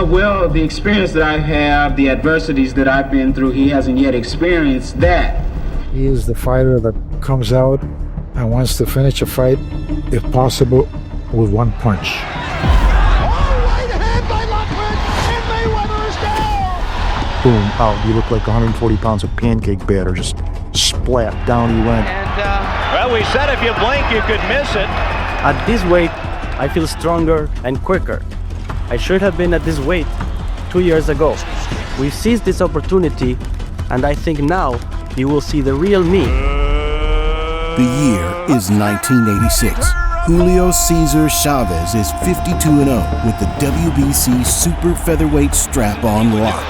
Well, the experience that I have, the adversities that I've been through, he hasn't yet experienced that. He is the fighter that comes out and wants to finish a fight, if possible, with one punch. Right hand by Lockridge, and Mayweather is down! Boom, out. You look like 140 pounds of pancake batter. Just splat, down he went. And, well, we said if you blink, you could miss it. At this weight, I feel stronger and quicker. I should have been at this weight 2 years ago. We seized this opportunity, and I think now you will see the real me. The year is 1986. Julio Cesar Chavez is 52-0 with the WBC super featherweight strap-on lock.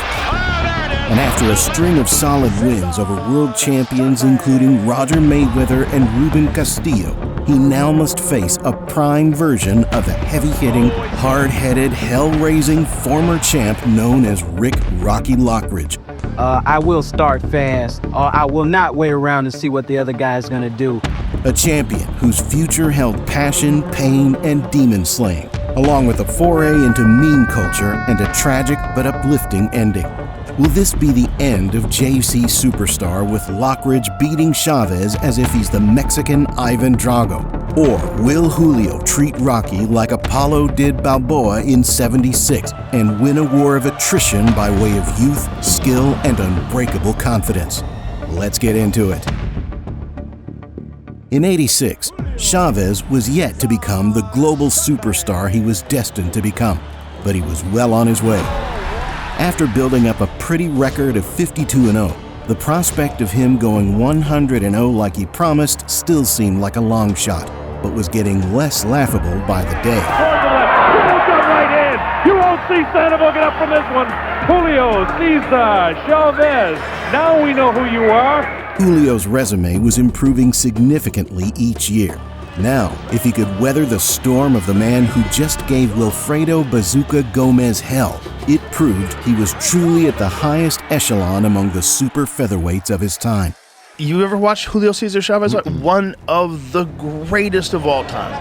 And after a string of solid wins over world champions including Roger Mayweather and Ruben Castillo, he now must face a prime version of the heavy-hitting, hard-headed, hell-raising former champ known as Rick "Rocky" Lockridge. I will start fast, or I will not wait around to see what the other guy's gonna do. A champion whose future held passion, pain, and demon slaying, along with a foray into meme culture and a tragic but uplifting ending. Will this be the end of JC Superstar with Lockridge beating Chavez as if he's the Mexican Ivan Drago? Or will Julio treat Rocky like Apollo did Balboa in '76 and win a war of attrition by way of youth, skill, and unbreakable confidence? Let's get into it. In '86, Chavez was yet to become the global superstar he was destined to become, but he was well on his way. After building up a pretty record of 52-0, the prospect of him going 100-0 like he promised still seemed like a long shot, but was getting less laughable by the day. Right hand. You won't see Sandoval get up from this one. Julio Cesar Chavez. Now we know who you are. Julio's resume was improving significantly each year. Now, if he could weather the storm of the man who just gave Wilfredo Bazooka Gomez hell, it proved he was truly at the highest echelon among the super featherweights of his time. You ever watched Julio Cesar Chavez? One of the greatest of all time.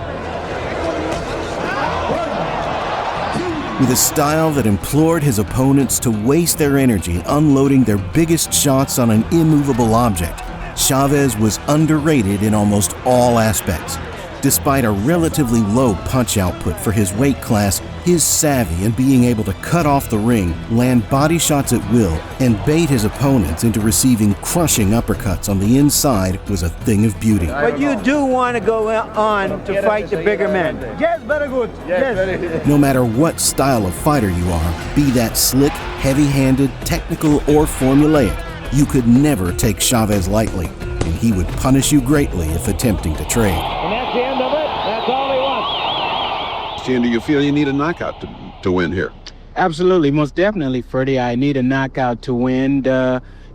With a style that implored his opponents to waste their energy unloading their biggest shots on an immovable object, Chavez was underrated in almost all aspects. Despite a relatively low punch output for his weight class, his savvy in being able to cut off the ring, land body shots at will, and bait his opponents into receiving crushing uppercuts on the inside was a thing of beauty. But you do want to go on to fight the bigger men. Yes, very good. Yes. No matter what style of fighter you are, be that slick, heavy-handed, technical, or formulaic, you could never take Chavez lightly, and he would punish you greatly if attempting to trade. And that's the end of it. That's all he wants. Do you feel you need a knockout to win here? Absolutely, most definitely, Freddie. I need a knockout to win.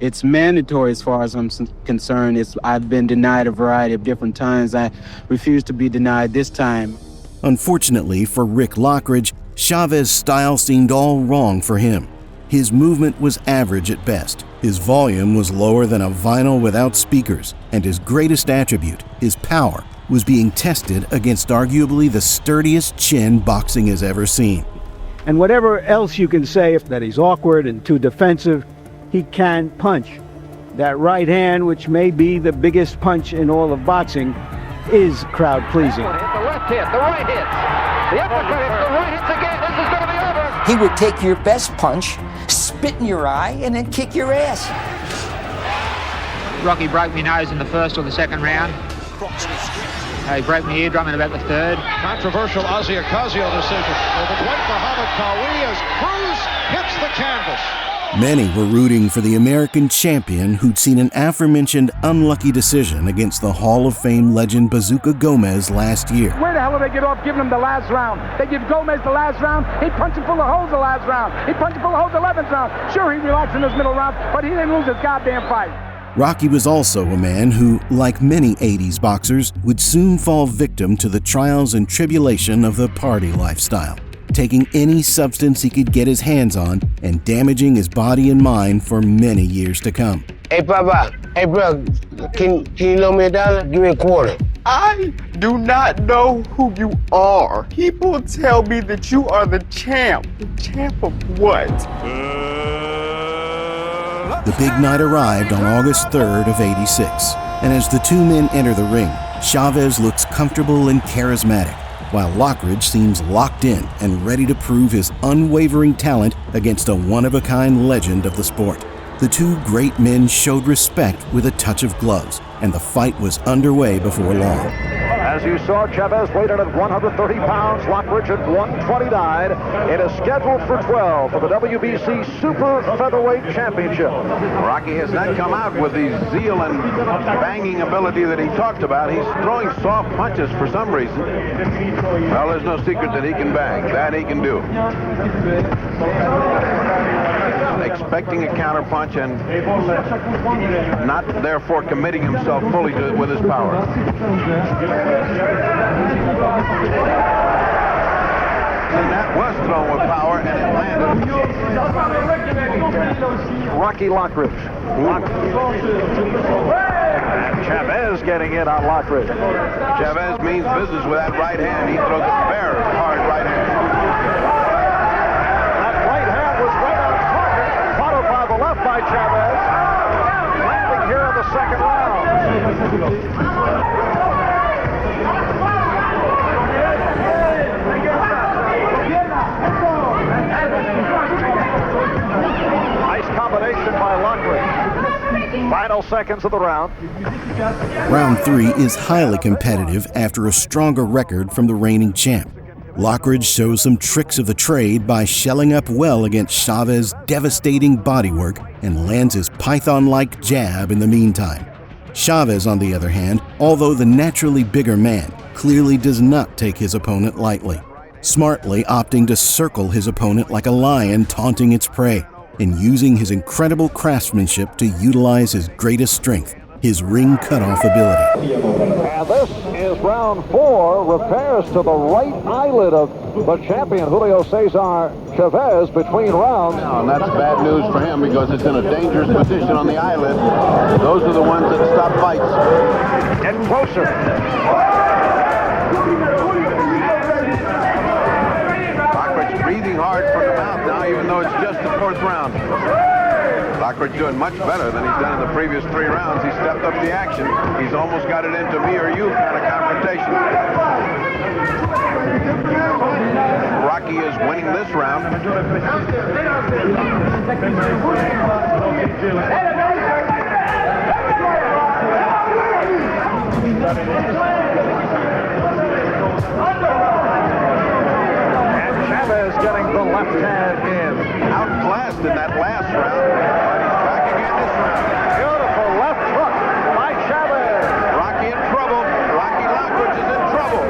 It's mandatory as far as I'm concerned. I've been denied a variety of different times. I refuse to be denied this time. Unfortunately for Rick Lockridge, Chavez's style seemed all wrong for him. His movement was average at best. His volume was lower than a vinyl without speakers, and his greatest attribute, his power, was being tested against arguably the sturdiest chin boxing has ever seen. And whatever else you can say, if that he's awkward and too defensive, he can punch. That right hand, which may be the biggest punch in all of boxing, is crowd-pleasing. The left hit, the right hits, the uppercut hits, the right hits again. This is going to be over. He would take your best punch, spit in your eye, and then kick your ass. Rocky broke my nose in the first or the second round. He broke my eardrum in about the third. Controversial Ozzy Ocasio decision. The white Muhammad Qawi as Cruz hits the canvas. Many were rooting for the American champion who'd seen an aforementioned unlucky decision against the Hall of Fame legend Bazooka Gomez last year. Where the hell do they get off giving him the last round? They give Gomez the last round. He punched him full of holes the last round. He punched him full of holes the 11th round. Sure, he relaxed in his middle round, but he didn't lose his goddamn fight. Rocky was also a man who, like many 80s boxers, would soon fall victim to the trials and tribulation of the party lifestyle. taking any substance he could get his hands on and damaging his body and mind for many years to come. Hey, Papa. Hey, bro, can you loan me $1? Give me a quarter. I do not know who you are. People tell me that you are the champ. The champ of what? The big night arrived on August 3rd of '86, and as the two men enter the ring, Chavez looks comfortable and charismatic, while Lockridge seems locked in and ready to prove his unwavering talent against a one-of-a-kind legend of the sport. The two great men showed respect with a touch of gloves, and the fight was underway before long. As you saw, Chavez weighed in at 130 pounds, Lockridge at 129. It is scheduled for 12 for the WBC Super Featherweight Championship. Rocky has not come out with the zeal and banging ability that he talked about. He's throwing soft punches for some reason. Well, there's no secret that he can bang. That he can do. Expecting a counterpunch and not therefore committing himself fully to it with his power. And that was thrown with power and it landed. Rocky Lockridge. And Chavez getting in on Lockridge. Chavez means business with that right hand. He throws a very hard right hand. Left by Chavez, landing here in the second round. Nice combination by Lockridge. Final seconds of the round. Round 3 is highly competitive after a stronger record from the reigning champ. Lockridge shows some tricks of the trade by shelling up well against Chavez's devastating bodywork and lands his python-like jab in the meantime. Chavez, on the other hand, although the naturally bigger man, clearly does not take his opponent lightly, smartly opting to circle his opponent like a lion taunting its prey, and using his incredible craftsmanship to utilize his greatest strength, his ring cutoff ability. And this is round 4. Repairs to the right eyelid of the champion, Julio Cesar Chavez, between rounds. And that's bad news for him because it's in a dangerous position on the eyelid. Those are the ones that stop fights. Get closer. Lockridge breathing hard from the mouth now, even though it's just the 4th round. Lockridge doing much better than he's done in the previous 3 rounds. He stepped up the action. He's almost got it into me or you kind of confrontation. Rocky is winning this round. And Chavez getting the left hand in. Outclassed in that last round. Beautiful left hook by Chavez. Rocky in trouble. Rocky Lockridge is in trouble.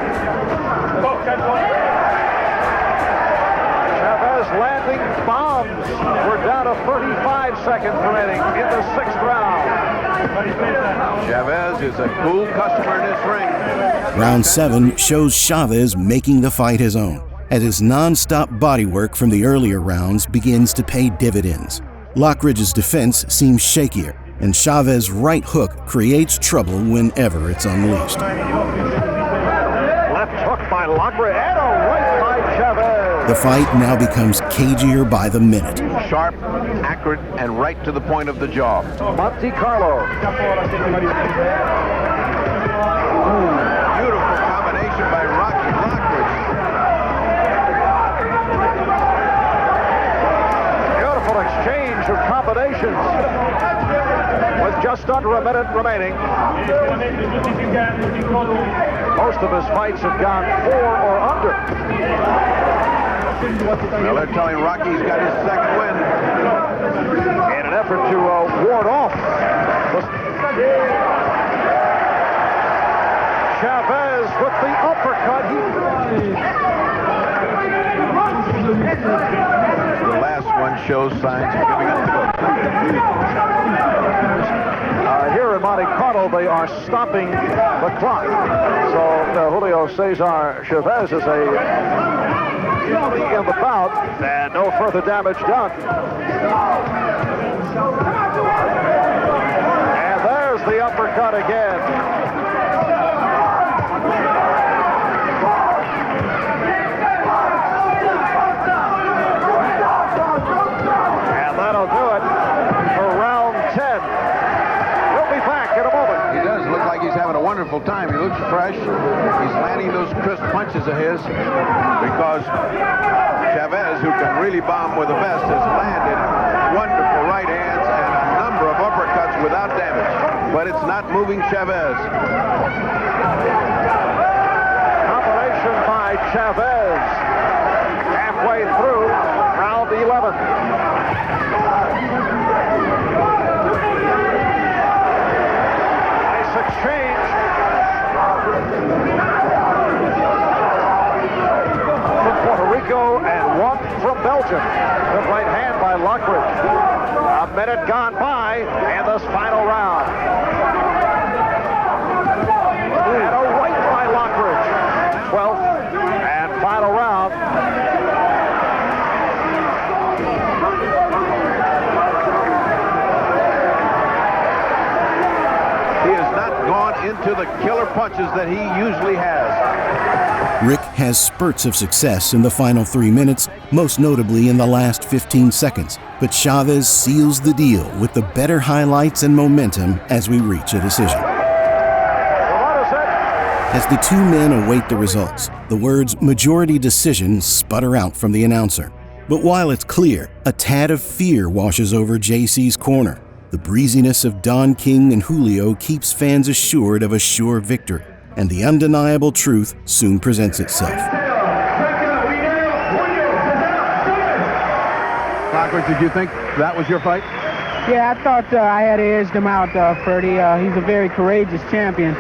Chavez landing bombs. We're down to 35 seconds remaining in the 6th round. Chavez is a cool customer in this ring. Round 7 shows Chavez making the fight his own, as his non-stop bodywork from the earlier rounds begins to pay dividends. Lockridge's defense seems shakier, and Chavez's right hook creates trouble whenever it's unleashed. Left hook by Lockridge and a right by Chavez. The fight now becomes cagier by the minute. Sharp, accurate, and right to the point of the jaw. Monte Carlo. Beautiful combination by Rocky Lockridge. Beautiful exchange of combinations. With just under a minute remaining. Most of his fights have gone 4 or under. Now they're telling Rocky he's got his 2nd win. In an effort to ward off Chavez with the uppercut. The last one shows signs of giving up the ghost. Here in Monte Carlo, they are stopping the clock. So Julio Cesar Chavez is a early in the bout, and no further damage done. And there's the uppercut again. And that'll do it for round 10. We'll be back in a moment. He does look like he's having a wonderful time. He looks fresh. He's landing those crisp punches of his because Chavez, who can really bomb with the best, has landed wonderful right hands and a number of uppercuts without damage. But it's not moving Chavez. Combination by Chavez. Halfway through round 11. Nice exchange. From Puerto Rico and one from Belgium. Good right hand by Lockridge. A minute gone by in this final round. And a right by Lockridge. 12th and final round. He has not gone into the killer punches that he usually has. Rick has spurts of success in the final 3 minutes, most notably in the last 15 seconds. But Chavez seals the deal with the better highlights and momentum as we reach a decision. As the two men await the results, the words majority decision sputter out from the announcer. But while it's clear, a tad of fear washes over JC's corner. The breeziness of Don King and Julio keeps fans assured of a sure victory, and the undeniable truth soon presents itself. Lockridge, did you think that was your fight? Yeah, I thought I had edged him out, Freddie. He's a very courageous champion.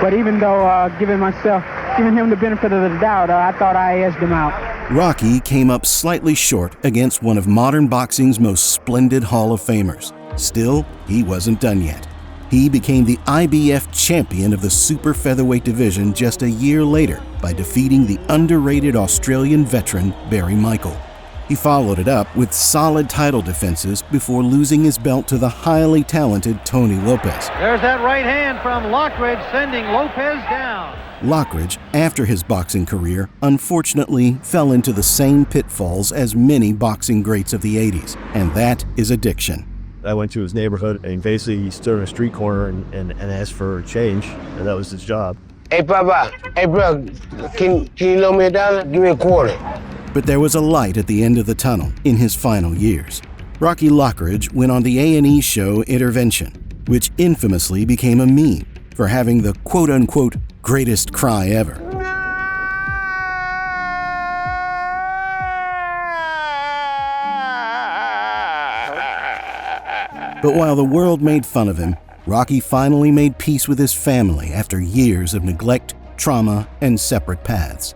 But even though giving him the benefit of the doubt, I thought I edged him out. Rocky came up slightly short against one of modern boxing's most splendid Hall of Famers. Still, he wasn't done yet. He became the IBF champion of the super featherweight division just a year later by defeating the underrated Australian veteran Barry Michael. He followed it up with solid title defenses before losing his belt to the highly talented Tony Lopez. There's that right hand from Lockridge sending Lopez down. Lockridge, after his boxing career, unfortunately fell into the same pitfalls as many boxing greats of the 80s, and that is addiction. I went to his neighborhood and basically he stood on a street corner and asked for change, and that was his job. Hey, Papa. Hey, bro. Can you loan me $1? Give me a quarter. But there was a light at the end of the tunnel in his final years. Rocky Lockridge went on the A&E show Intervention, which infamously became a meme for having the quote-unquote greatest cry ever. But while the world made fun of him, Rocky finally made peace with his family after years of neglect, trauma, and separate paths.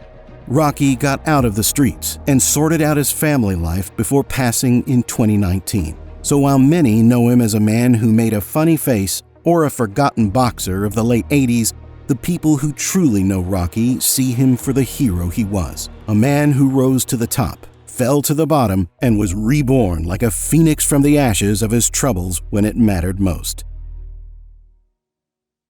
Rocky got out of the streets and sorted out his family life before passing in 2019. So while many know him as a man who made a funny face or a forgotten boxer of the late 80s, the people who truly know Rocky see him for the hero he was. A man who rose to the top, fell to the bottom, and was reborn like a phoenix from the ashes of his troubles when it mattered most.